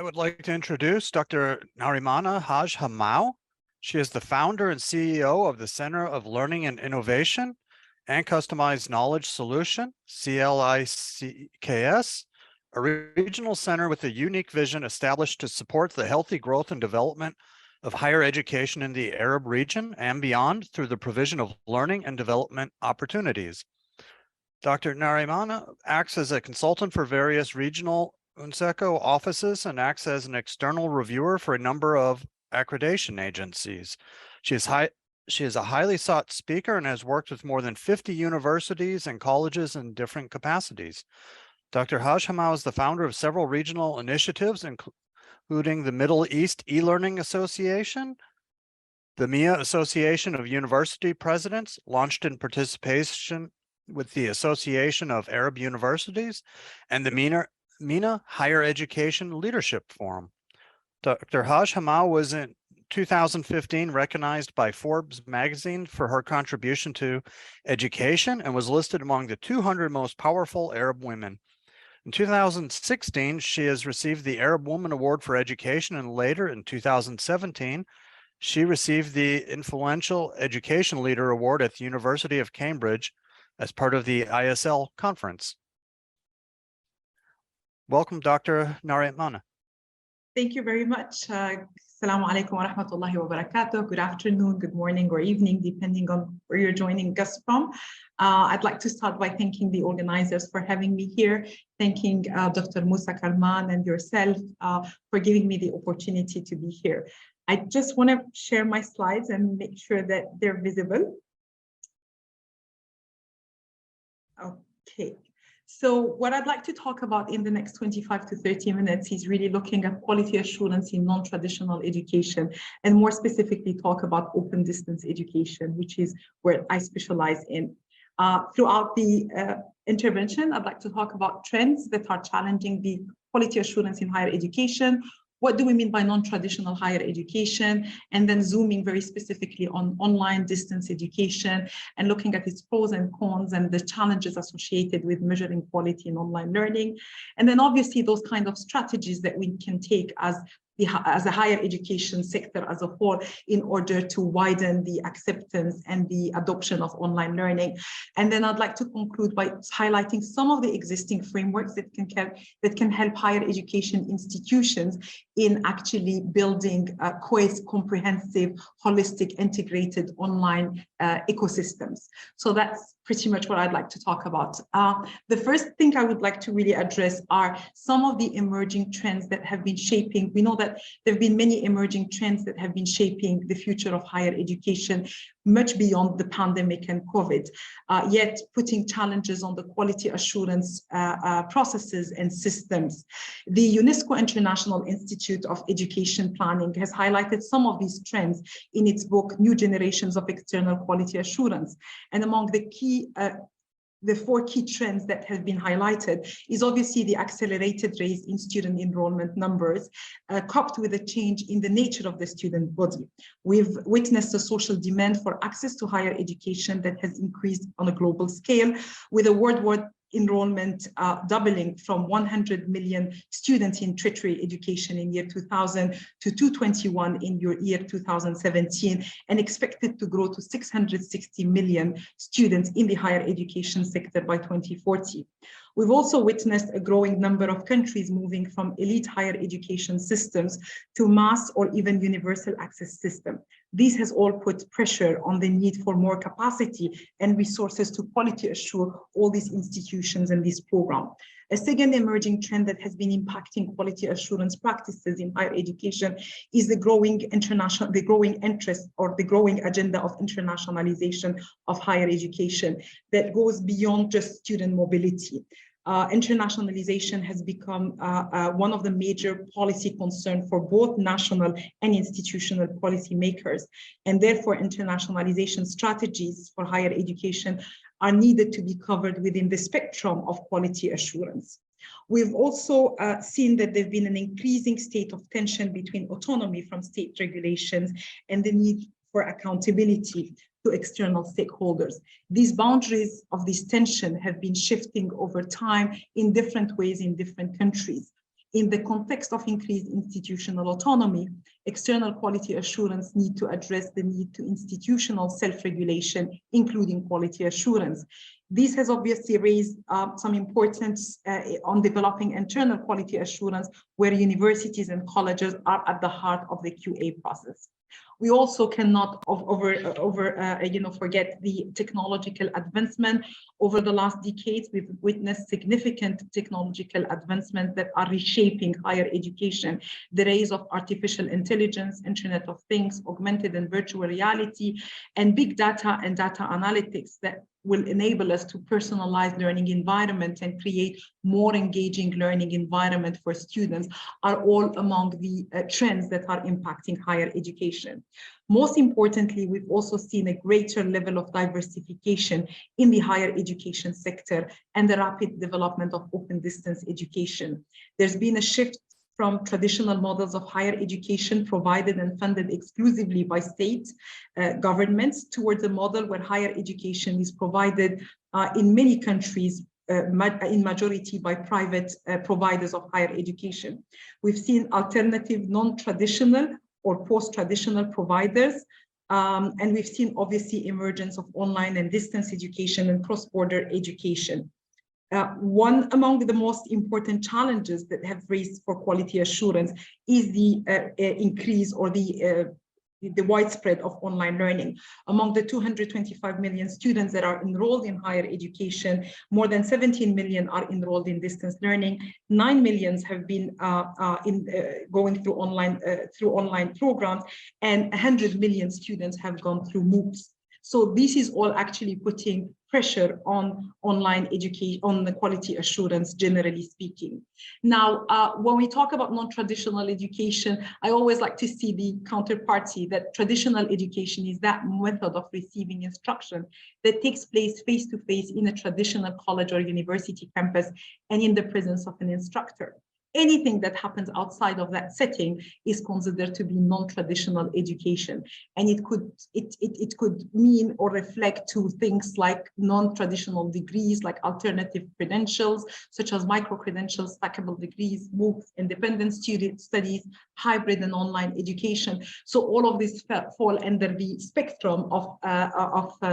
I would like to introduce Dr. Narimane Hamou. She is the founder and CEO of the Center of Learning and Innovation and Customized Knowledge Solution, CLICKS, a regional center with a unique vision established to support the healthy growth and development of higher education in the Arab region and beyond through the provision of learning and development opportunities. Dr. Narimane acts as a consultant for various regional UNSECO offices and acts as an external reviewer for a number of accreditation agencies. She is a highly sought speaker and has worked with more than 50 universities and colleges in different capacities. Dr. Hamou is the founder of several regional initiatives, including the Middle East E-Learning Association, the MIA Association of University Presidents, launched in participation with the Association of Arab Universities, and the MENA Higher Education Leadership Forum. Dr. Hamou was in 2015 recognized by Forbes magazine for her contribution to education and was listed among the 200 most powerful Arab women. In 2016, she has received the Arab Woman Award for Education, and later in 2017, she received the Influential Education Leader Award at the University of Cambridge as part of the ISL conference. Welcome, Dr. Narimane. Thank you very much. Assalamu alaikum wa rahmatullahi wa barakatuh. Good afternoon, good morning, or evening, depending on where you're joining us from. I'd like to start by thanking the organizers for having me here, thanking Dr. Musa Karman and yourself for giving me the opportunity to be here. I just want to share my slides and make sure that they're visible. Okay. So what I'd like to talk about in the next 25 to 30 minutes is really looking at quality assurance in non-traditional education, and more specifically talk about open distance education, which is where I specialize in. Throughout the intervention, I'd like to talk about trends that are challenging the quality assurance in higher education. What do we mean by non-traditional higher education? And then zooming very specifically on online distance education and looking at its pros and cons and the challenges associated with measuring quality in online learning. And then obviously those kind of strategies that we can take as a higher education sector as a whole in order to widen the acceptance and the adoption of online learning. And then I'd like to conclude by highlighting some of the existing frameworks that can help higher education institutions in actually building comprehensive, holistic, integrated online ecosystems. So that's pretty much what I'd like to talk about. The first thing I would like to really address are some of the emerging trends that have been shaping. We know that there have been many emerging trends that have been shaping the future of higher education much beyond the pandemic and COVID, yet putting challenges on the quality assurance processes and systems. The UNESCO International Institute of Education Planning has highlighted some of these trends in its book, New Generations of External Quality Assurance. And among the four key trends that have been highlighted is obviously the accelerated rise in student enrollment numbers, coupled with a change in the nature of the student body. We've witnessed a social demand for access to higher education that has increased on a global scale, with a worldwide enrollment doubling from 100 million students in tertiary education in year 2000 to 221 in year 2017, and expected to grow to 660 million students in the higher education sector by 2040. We've also witnessed a growing number of countries moving from elite higher education systems to mass or even universal access system. This has all put pressure on the need for more capacity and resources to quality assure all these institutions and this program. A second emerging trend that has been impacting quality assurance practices in higher education is the growing interest or the growing agenda of internationalization of higher education that goes beyond just student mobility. Internationalization has become one of the major policy concerns for both national and institutional policymakers, and therefore internationalization strategies for higher education are needed to be covered within the spectrum of quality assurance. We've also seen that there's been an increasing state of tension between autonomy from state regulations and the need for accountability to external stakeholders. These boundaries of this tension have been shifting over time in different ways in different countries. In the context of increased institutional autonomy, external quality assurance need to address the need to institutional self-regulation, including quality assurance. This has obviously raised some importance on developing internal quality assurance, where universities and colleges are at the heart of the QA process. We also cannot forget the technological advancement. Over the last decades, we've witnessed significant technological advancements that are reshaping higher education. The rise of artificial intelligence, Internet of Things, augmented and virtual reality, and big data and data analytics that will enable us to personalize learning environment and create more engaging learning environment for students are all among the trends that are impacting higher education. Most importantly, we've also seen a greater level of diversification in the higher education sector and the rapid development of open distance education. There's been a shift from traditional models of higher education provided and funded exclusively by state governments towards a model where higher education is provided in many countries in majority by private providers of higher education. We've seen alternative non-traditional or post-traditional providers, and we've seen obviously emergence of online and distance education and cross-border education. One among the most important challenges that have raised for quality assurance is the increase or the widespread of online learning. Among the 225 million students that are enrolled in higher education, more than 17 million are enrolled in distance learning. 9 million have been going through online programs, and 100 million students have gone through MOOCs. So this is all actually putting pressure on online education, on the quality assurance, generally speaking. Now, when we talk about non-traditional education, I always like to see the counterparty that traditional education is that method of receiving instruction that takes place face-to-face in a traditional college or university campus and in the presence of an instructor. Anything that happens outside of that setting is considered to be non-traditional education, and it could mean or reflect to things like non-traditional degrees, like alternative credentials, such as micro-credentials, stackable degrees, MOOCs, independent student studies, hybrid and online education. So all of these fall under the spectrum of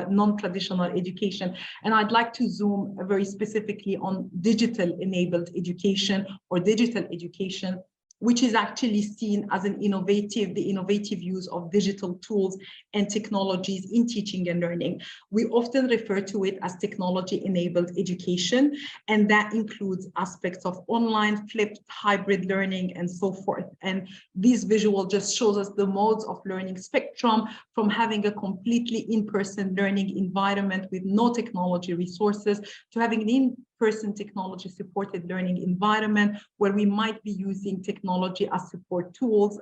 non-traditional education. And I'd like to zoom very specifically on digital-enabled education or digital education, which is actually seen as the innovative use of digital tools and technologies in teaching and learning. We often refer to it as technology-enabled education, and that includes aspects of online, flipped, hybrid learning, and so forth. And this visual just shows us the modes of learning spectrum, from having a completely in-person learning environment with no technology resources to having an in-person technology supported learning environment where we might be using technology as support tools,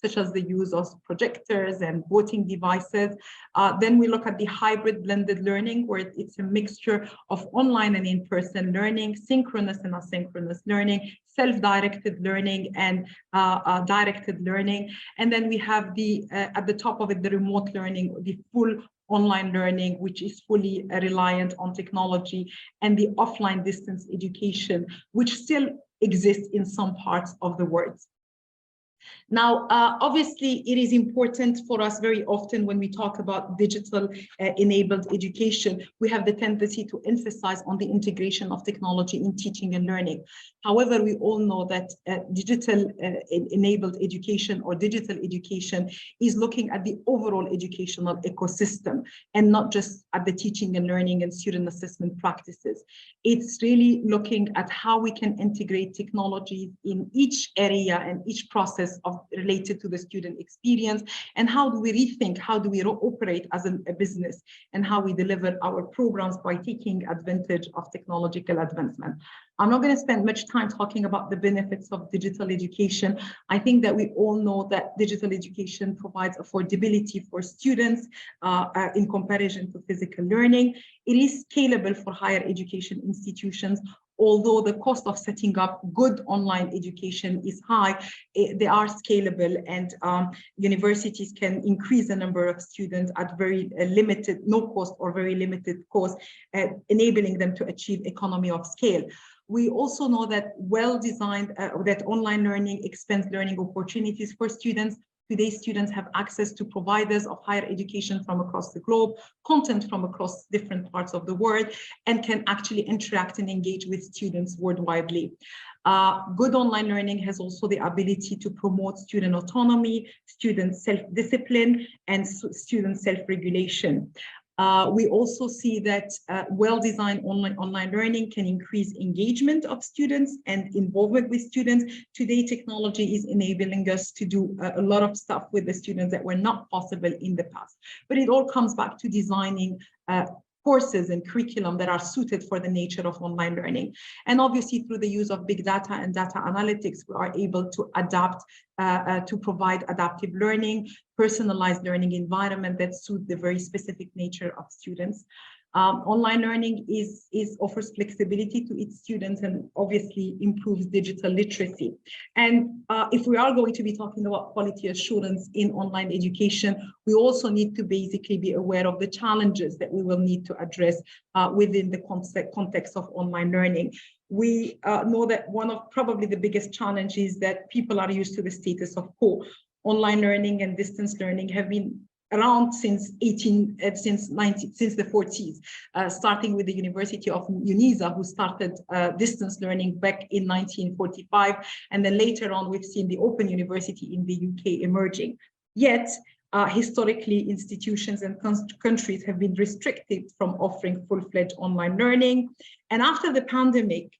such as the use of projectors and voting devices. Then we look at the hybrid blended learning, where it's a mixture of online and in-person learning, synchronous and asynchronous learning, self-directed learning, and directed learning. And then we have the at the top of it, the remote learning, the full online learning, which is fully reliant on technology, and the offline distance education, which still exists in some parts of the world. Now, obviously, it is important for us very often when we talk about digital enabled education, we have the tendency to emphasize on the integration of technology in teaching and learning. However, we all know that digital enabled education or digital education is looking at the overall educational ecosystem and not just at the teaching and learning and student assessment practices. It's really looking at how we can integrate technology in each area and each process related to the student experience, and how do we rethink, how do we operate as a business, and how we deliver our programs by taking advantage of technological advancement. I'm not going to spend much time talking about the benefits of digital education. I think that we all know that digital education provides affordability for students in comparison to physical learning. It is scalable for higher education institutions. Although the cost of setting up good online education is high, they are scalable, and universities can increase the number of students at very limited, no cost or very limited cost, enabling them to achieve economy of scale. We also know that well-designed, that online learning expands learning opportunities for students. Today, students have access to providers of higher education from across the globe, content from across different parts of the world, and can actually interact and engage with students worldwide. Good online learning has also the ability to promote student autonomy, student self-discipline, and student self-regulation. We also see that well-designed online learning can increase engagement of students and involvement with students. Today, technology is enabling us to do a lot of stuff with the students that were not possible in the past. But it all comes back to designing courses and curriculum that are suited for the nature of online learning. And obviously, through the use of big data and data analytics, we are able to adapt, to provide adaptive learning, personalized learning environment that suit the very specific nature of students. Online learning offers flexibility to its students and obviously improves digital literacy. And if we are going to be talking about quality assurance in online education, we also need to basically be aware of the challenges that we will need to address within the context of online learning. We know that one of probably the biggest challenges is that people are used to the status of quo. Online learning and distance learning have been around since the 40s, starting with the University of Unisa, who started distance learning back in 1945. And then later on, we've seen the Open University in the UK emerging. Yet, historically, institutions and countries have been restricted from offering full-fledged online learning. And after the pandemic,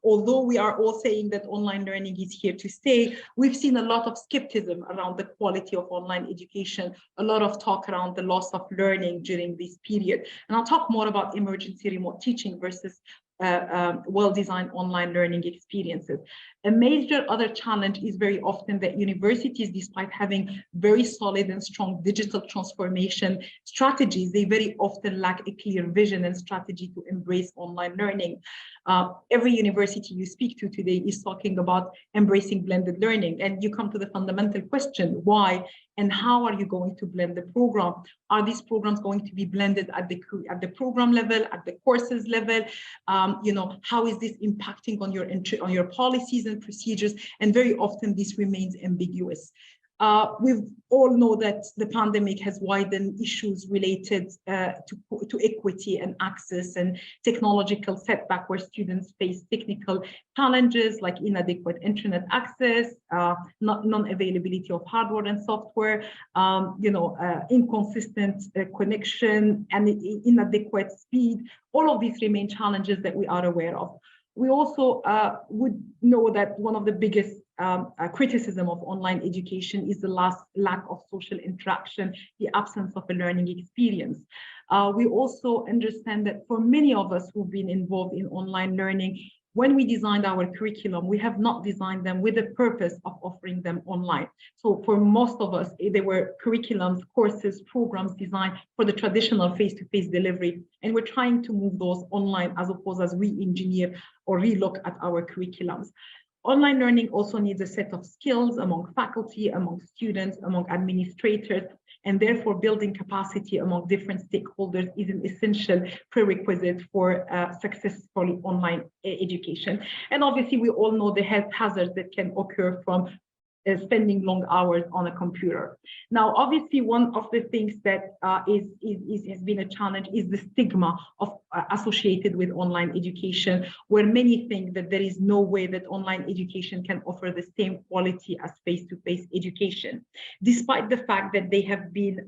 although we are all saying that online learning is here to stay, we've seen a lot of skepticism around the quality of online education, a lot of talk around the loss of learning during this period. And I'll talk more about emergency remote teaching versus well-designed online learning experiences. A major other challenge is very often that universities, despite having very solid and strong digital transformation strategies, they very often lack a clear vision and strategy to embrace online learning. Every university you speak to today is talking about embracing blended learning, and you come to the fundamental question, why and how are you going to blend the program? Are these programs going to be blended at the program level, at the courses level? How is this impacting on your policies and procedures? And very often this remains ambiguous. We all know that the pandemic has widened issues related to equity and access and technological setback, where students face technical challenges like inadequate internet access, non-availability of hardware and software, inconsistent connection and inadequate speed. All of these remain challenges that we are aware of. We also would know that one of the biggest criticism of online education is the lack of social interaction, the absence of a learning experience. We also understand that for many of us who've been involved in online learning, when we designed our curriculum, we have not designed them with the purpose of offering them online. So for most of us, they were curriculums, courses, programs designed for the traditional face-to-face delivery. And we're trying to move those online as opposed as re-engineer or relook at our curriculums. Online learning also needs a set of skills among faculty, among students, among administrators, and therefore building capacity among different stakeholders is an essential prerequisite for successful online education. And obviously, we all know the health hazards that can occur from spending long hours on a computer. Now, obviously, one of the things that has been a challenge is the stigma of associated with online education, where many think that there is no way that online education can offer the same quality as face-to-face education, despite the fact that there have been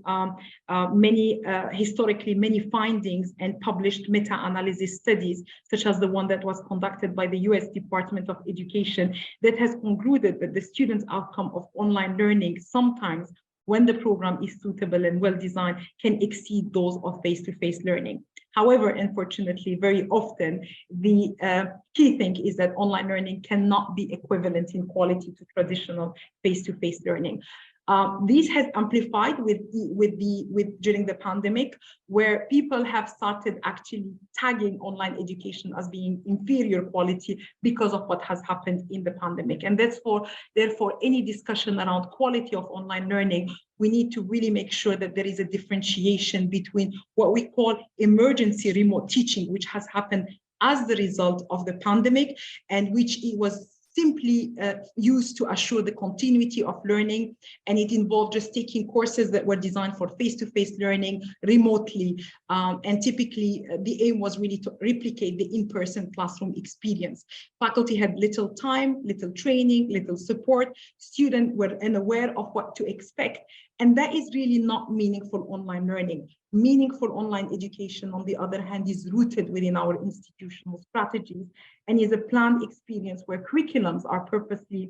historically many findings and published meta-analysis studies, such as the one that was conducted by the US Department of Education, that has concluded that the students' outcome of online learning sometimes, when the program is suitable and well designed, can exceed those of face-to-face learning. However, unfortunately, very often the key thing is that online learning cannot be equivalent in quality to traditional face-to-face learning. This has amplified during the pandemic, where people have started actually tagging online education as being inferior quality because of what has happened in the pandemic. And therefore, any discussion around quality of online learning, we need to really make sure that there is a differentiation between what we call emergency remote teaching, which has happened as the result of the pandemic, and which it was simply used to assure the continuity of learning. And it involved just taking courses that were designed for face-to-face learning remotely. And typically, the aim was really to replicate the in-person classroom experience. Faculty had little time, little training, little support. Students were unaware of what to expect. And that is really not meaningful online learning. Meaningful online education, on the other hand, is rooted within our institutional strategies and is a planned experience where curriculums are purposely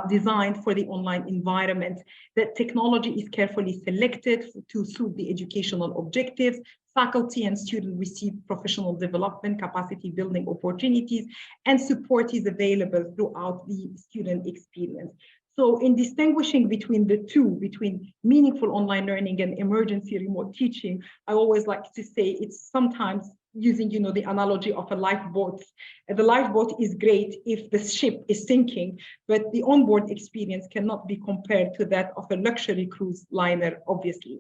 designed for the online environment, that technology is carefully selected to suit the educational objectives, faculty and students receive professional development, capacity building opportunities, and support is available throughout the student experience. So in distinguishing between the two, between meaningful online learning and emergency remote teaching, I always like to say it's sometimes using, the analogy of a lifeboat. The lifeboat is great if the ship is sinking, but the onboard experience cannot be compared to that of a luxury cruise liner, obviously.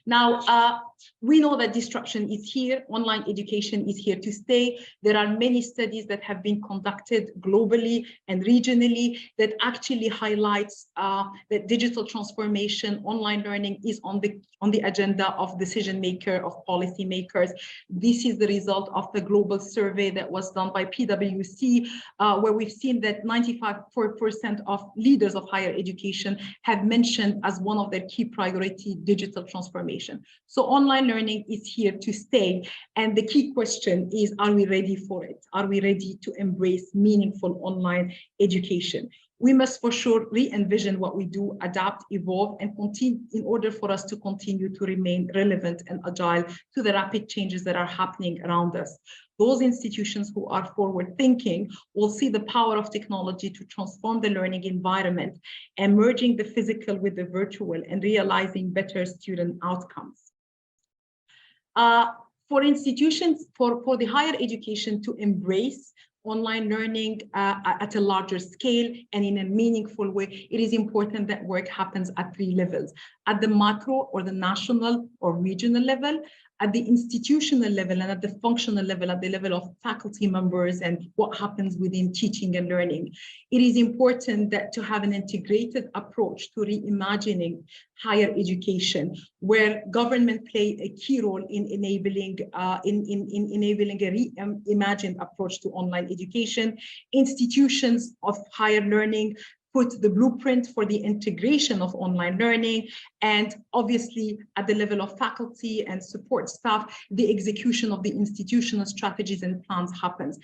Now, we know that disruption is here. Online education is here to stay. There are many studies that have been conducted globally and regionally that actually highlights that digital transformation, online learning is on the agenda of decision maker, of policy makers. This is the result of the global survey that was done by PwC, where we've seen that 95% of leaders of higher education have mentioned as one of their key priority digital transformation. So online learning is here to stay. And the key question is, are we ready for it? Are we ready to embrace meaningful online education? We must for sure re-envision what we do, adapt, evolve, and continue in order for us to continue to remain relevant and agile to the rapid changes that are happening around us. Those institutions who are forward-thinking will see the power of technology to transform the learning environment, and merging the physical with the virtual and realizing better student outcomes. For institutions, for the higher education to embrace online learning at a larger scale and in a meaningful way, it is important that work happens at 3 levels: at the macro or the national or regional level, at the institutional level, and at the functional level, at the level of faculty members and what happens within teaching and learning. It is important that to have an integrated approach to reimagining higher education, where government play a key role in enabling enabling a reimagined approach to online education. Institutions of higher learning put the blueprint for the integration of online learning, and obviously at the level of faculty and support staff, the execution of the institutional strategies and plans happens.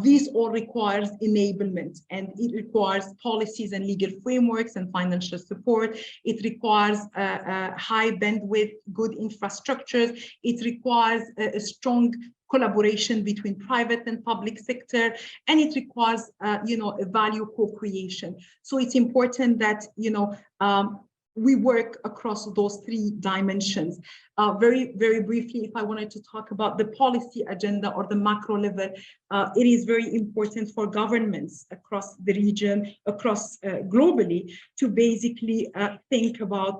This all requires enablement, and it requires policies and legal frameworks and financial support. It requires high bandwidth, good infrastructures. It requires a strong collaboration between private and public sector, and it requires, a value co-creation. So it's important that, we work across those 3 dimensions. Very, very briefly, if I wanted to talk about the policy agenda or the macro level, it is very important for governments across the region, across globally, to basically think about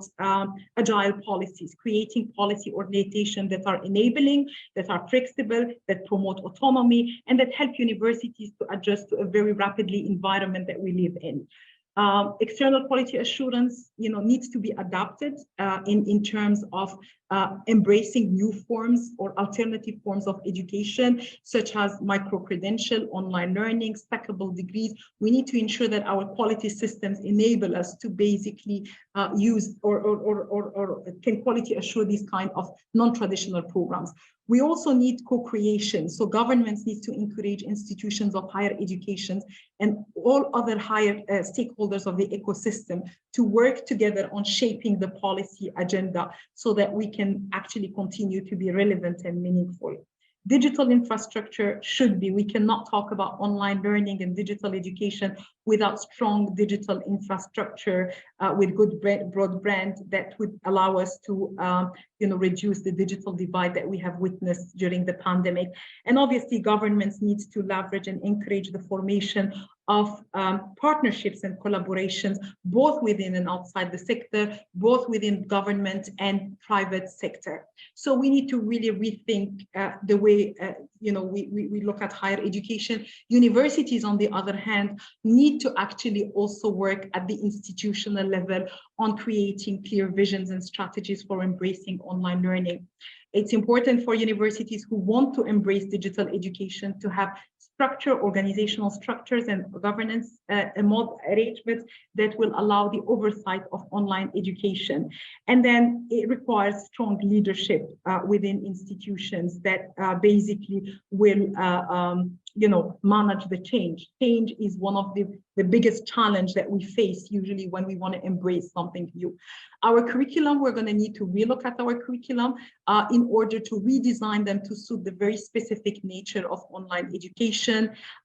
agile policies, creating policy orientation that are enabling, that are flexible, that promote autonomy, and that help universities to adjust to a very rapidly environment that we live in. External quality assurance, needs to be adapted in terms of embracing new forms or alternative forms of education, such as micro-credential, online learning, stackable degrees. We need to ensure that our quality systems enable us to basically use or can quality assure these kind of non-traditional programs. We also need co-creation. So governments need to encourage institutions of higher education and all other higher stakeholders of the ecosystem to work together on shaping the policy agenda so that we can actually continue to be relevant and meaningful. Digital infrastructure we cannot talk about online learning and digital education without strong digital infrastructure with good broadband that would allow us to reduce the digital divide that we have witnessed during the pandemic. And obviously, governments need to leverage and encourage the formation of partnerships and collaborations, both within and outside the sector, both within government and private sector. So we need to really rethink the way we look at higher education. Universities, on the other hand, need to actually also work at the institutional level on creating clear visions and strategies for embracing online learning. It's important for universities who want to embrace digital education to have organizational structures and governance arrangements that will allow the oversight of online education. And then it requires strong leadership within institutions that basically will manage the change. Change is one of the biggest challenge that we face usually when we want to embrace something new. Our curriculum, we're going to need to relook at our curriculum in order to redesign them to suit the very specific nature of online education.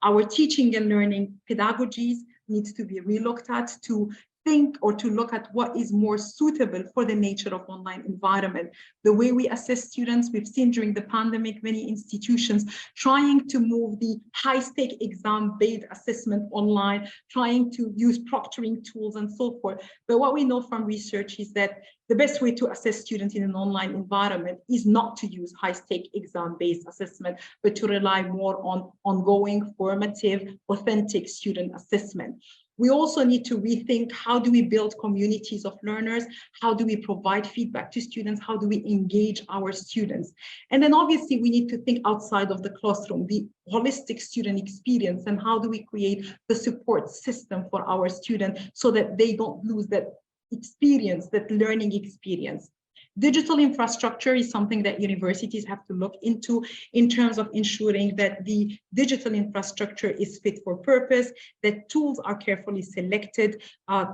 Our teaching and learning pedagogies needs to be relooked at to think or to look at what is more suitable for the nature of online environment. The way we assess students, we've seen during the pandemic, many institutions trying to move the high-stake exam-based assessment online, trying to use proctoring tools and so forth. But what we know from research is that the best way to assess students in an online environment is not to use high-stake exam-based assessment, but to rely more on ongoing, formative, authentic student assessment. We also need to rethink, how do we build communities of learners? How do we provide feedback to students? How do we engage our students? And then obviously we need to think outside of the classroom, the holistic student experience, and how do we create the support system for our students so that they don't lose that experience, that learning experience. Digital infrastructure is something that universities have to look into in terms of ensuring that the digital infrastructure is fit for purpose, that tools are carefully selected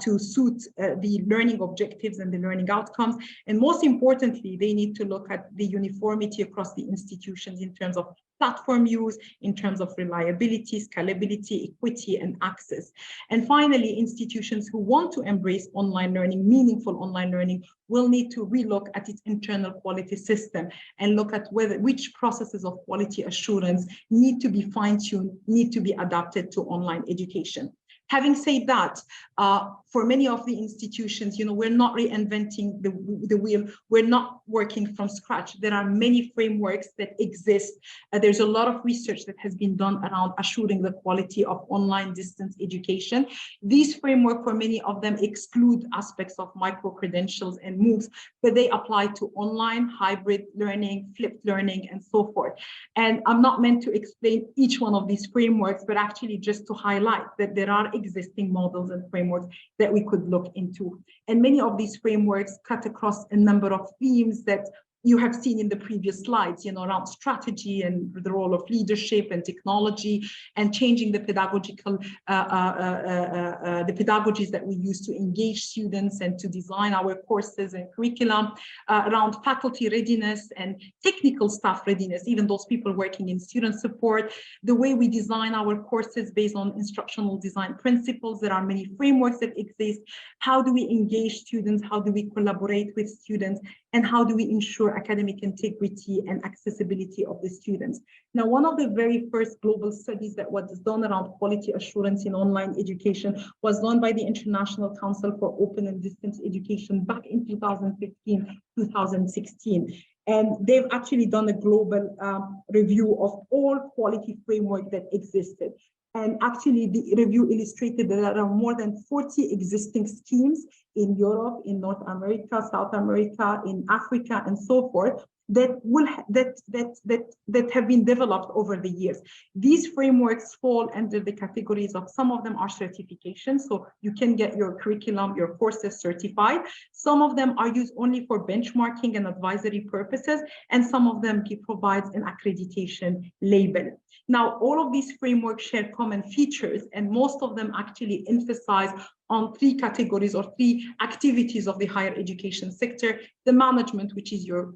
to suit the learning objectives and the learning outcomes. And most importantly, they need to look at the uniformity across the institutions in terms of platform use, in terms of reliability, scalability, equity, and access. And finally, institutions who want to embrace online learning, meaningful online learning, will need to relook at its internal quality system and look at which processes of quality assurance need to be fine-tuned, need to be adapted to online education. Having said that, for many of the institutions, we're not reinventing the wheel. We're not working from scratch. There are many frameworks that exist. There's a lot of research that has been done around assuring the quality of online distance education. These frameworks, for many of them, exclude aspects of micro-credentials and MOOCs, but they apply to online, hybrid learning, flipped learning, and so forth. And I'm not meant to explain each one of these frameworks, but actually just to highlight that there are existing models and frameworks that we could look into. And many of these frameworks cut across a number of themes that you have seen in the previous slides, around strategy and the role of leadership and technology and changing the pedagogical, the pedagogies that we use to engage students and to design our courses and curriculum, around faculty readiness and technical staff readiness, even those people working in student support, the way we design our courses based on instructional design principles. There are many frameworks that exist. How do we engage students? How do we collaborate with students? And how do we ensure academic integrity and accessibility of the students? Now, one of the very first global studies that was done around quality assurance in online education was done by the International Council for Open and Distance Education back in 2015, 2016. And they've actually done a global review of all quality framework that existed. And actually, the review illustrated that there are more than 40 existing schemes in Europe, in North America, South America, in Africa, and so forth, that have been developed over the years. These frameworks fall under the categories of, some of them are certifications, so you can get your curriculum, your courses certified. Some of them are used only for benchmarking and advisory purposes, and some of them provides an accreditation label. Now, all of these frameworks share common features, and most of them actually emphasize on three categories or three activities of the higher education sector: the management, which is your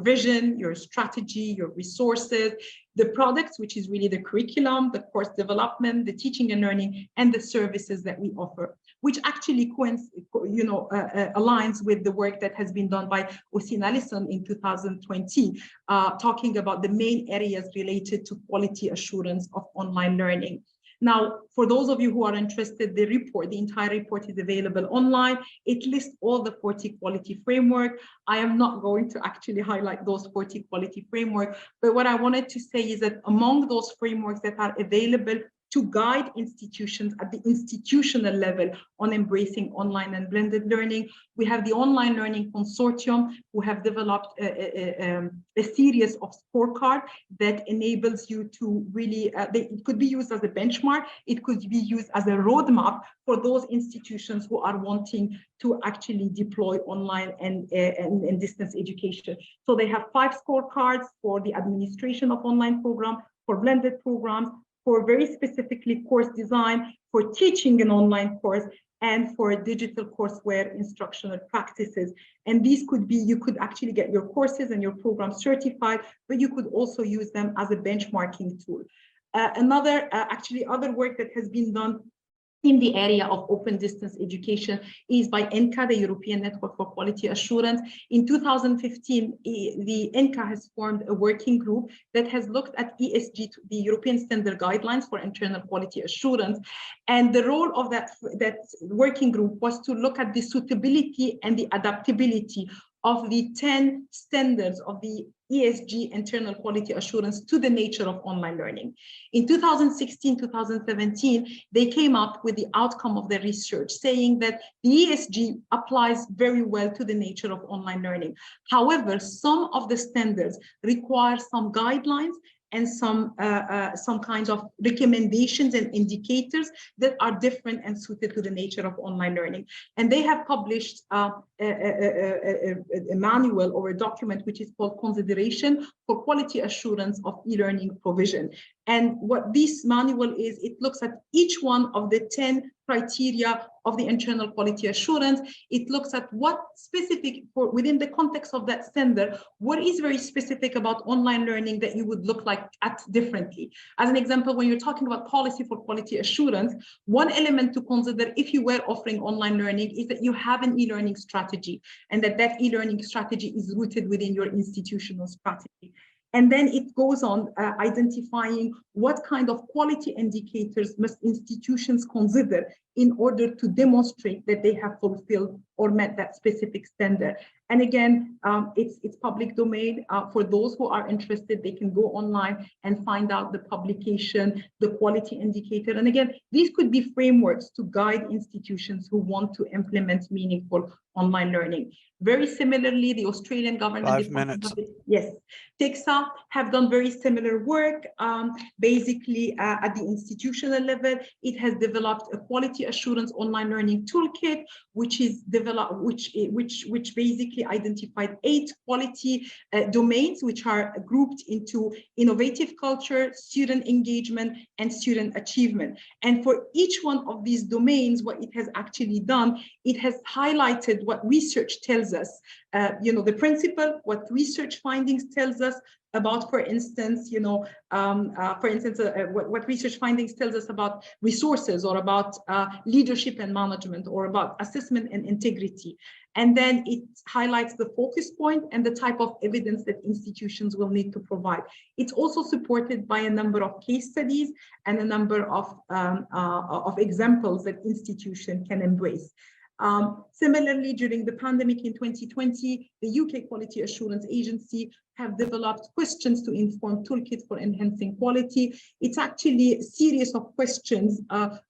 vision, your strategy, your resources; the products, which is really the curriculum, the course development, the teaching and learning, and the services that we offer. which actually aligns with the work that has been done by Oisin Allison in 2020, talking about the main areas related to quality assurance of online learning. Now, for those of you who are interested, the entire report is available online. It lists all the 40 quality framework. I am not going to actually highlight those 40 quality framework, but what I wanted to say is that among those frameworks that are available to guide institutions at the institutional level on embracing online and blended learning, we have the Online Learning Consortium, who have developed a series of scorecard that enables you to really, it could be used as a benchmark, it could be used as a roadmap for those institutions who are wanting to actually deploy online and distance education. So they have 5 scorecards for the administration of online program, for blended programs, for very specifically course design, for teaching an online course, and for digital courseware instructional practices. And these could be, you could actually get your courses and your program certified, but you could also use them as a benchmarking tool. Other work that has been done in the area of open distance education is by ENCA, the European Network for Quality Assurance. In 2015, the ENCA has formed a working group that has looked at ESG, the European Standard Guidelines for Internal Quality Assurance. And the role of that working group was to look at the suitability and the adaptability of the 10 standards of the ESG, internal quality assurance, to the nature of online learning. In 2016, 2017, they came up with the outcome of their research saying that the ESG applies very well to the nature of online learning. However, some of the standards require some guidelines and some kinds of recommendations and indicators that are different and suited to the nature of online learning. And they have published a manual or a document which is called Consideration for Quality Assurance of E-Learning Provision. And what this manual is, it looks at each one of the 10 criteria of the internal quality assurance. It looks at what specific, within the context of that standard, what is very specific about online learning that you would look like at differently. As an example, when you're talking about policy for quality assurance, one element to consider if you were offering online learning is that you have an e-learning strategy, and that e-learning strategy is rooted within your institutional strategy. And then it goes on identifying what kind of quality indicators must institutions consider in order to demonstrate that they have fulfilled or met that specific standard. And again, it's public domain. For those who are interested, they can go online and find out the publication, the quality indicator. And again, these could be frameworks to guide institutions who want to implement meaningful online learning. Very similarly, the Australian government, 5 minutes. Yes, TICSA have done very similar work. Basically, at the institutional level, it has developed a quality assurance online learning toolkit, which is developed, which basically identified 8 quality domains, which are grouped into innovative culture, student engagement, and student achievement. And for each one of these domains, what it has actually done, it has highlighted what research tells us, the principle, what research findings tells us about, for instance, what research findings tells us about resources, or about leadership and management, or about assessment and integrity. And then it highlights the focus point and the type of evidence that institutions will need to provide. It's also supported by a number of case studies and a number of examples that institutions can embrace. Similarly, during the pandemic in 2020, the UK Quality Assurance Agency have developed questions to inform toolkit for enhancing quality. It's actually a series of questions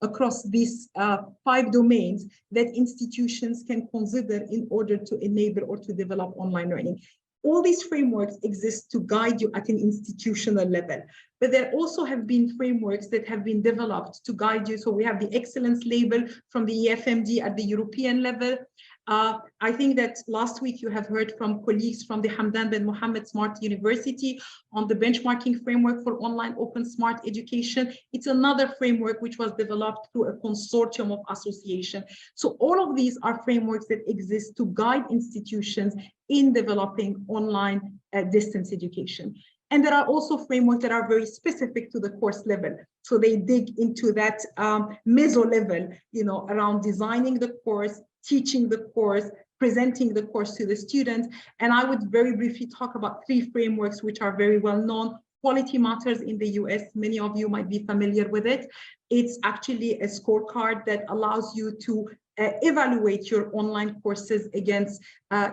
across these 5 domains that institutions can consider in order to enable or to develop online learning. All these frameworks exist to guide you at an institutional level, but there also have been frameworks that have been developed to guide you. So we have the excellence label from the EFMD at the European level. I think that last week you have heard from colleagues from the Hamdan bin Mohammed Smart University on the benchmarking framework for online open smart education. It's another framework which was developed through a consortium of associations. So all of these are frameworks that exist to guide institutions in developing online distance education. And there are also frameworks that are very specific to the course level. So they dig into that meso level, around designing the course, teaching the course, presenting the course to the students. And I would very briefly talk about 3 frameworks which are very well known. Quality Matters in the US, many of you might be familiar with it. It's actually a scorecard that allows you to evaluate your online courses against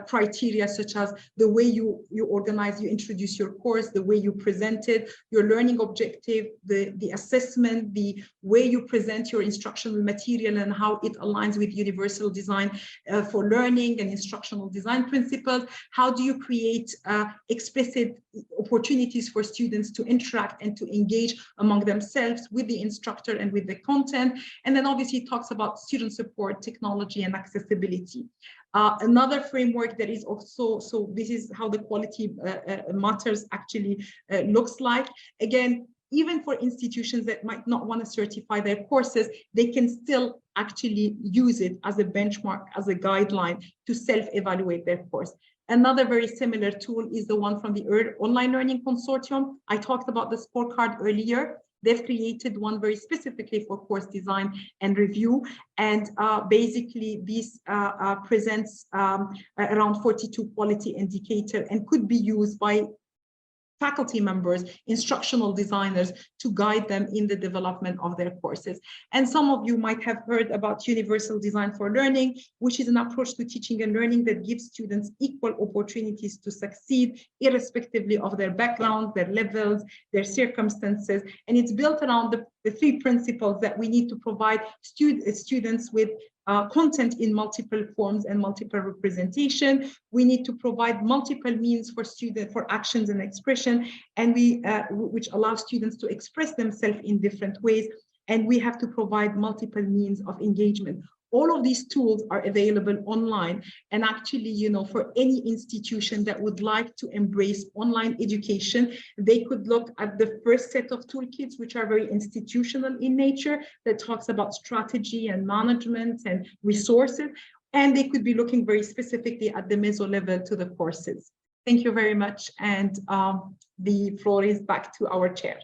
criteria such as the way you organize, you introduce your course, the way you present it, your learning objective, the assessment, the way you present your instructional material and how it aligns with universal design for learning and instructional design principles. How do you create explicit opportunities for students to interact and to engage among themselves with the instructor and with the content? And then obviously it talks about student support, technology, and accessibility. Another framework that is also, so this is how the Quality Matters actually looks like. Again, even for institutions that might not want to certify their courses, they can still actually use it as a benchmark, as a guideline to self-evaluate their course. Another very similar tool is the one from the Online Learning Consortium. I talked about the scorecard earlier. They've created one very specifically for course design and review. And basically this presents around 42 quality indicators and could be used by faculty members, instructional designers to guide them in the development of their courses. And some of you might have heard about Universal Design for Learning, which is an approach to teaching and learning that gives students equal opportunities to succeed, irrespectively of their background, their levels, their circumstances. And it's built around the 3 principles that we need to provide students with content in multiple forms and multiple representation. We need to provide multiple means for actions and expression, and which allow students to express themselves in different ways. And we have to provide multiple means of engagement. All of these tools are available online. And actually, for any institution that would like to embrace online education, they could look at the first set of toolkits, which are very institutional in nature, that talks about strategy and management and resources. And they could be looking very specifically at the meso level to the courses. Thank you very much. And the floor is back to our chair.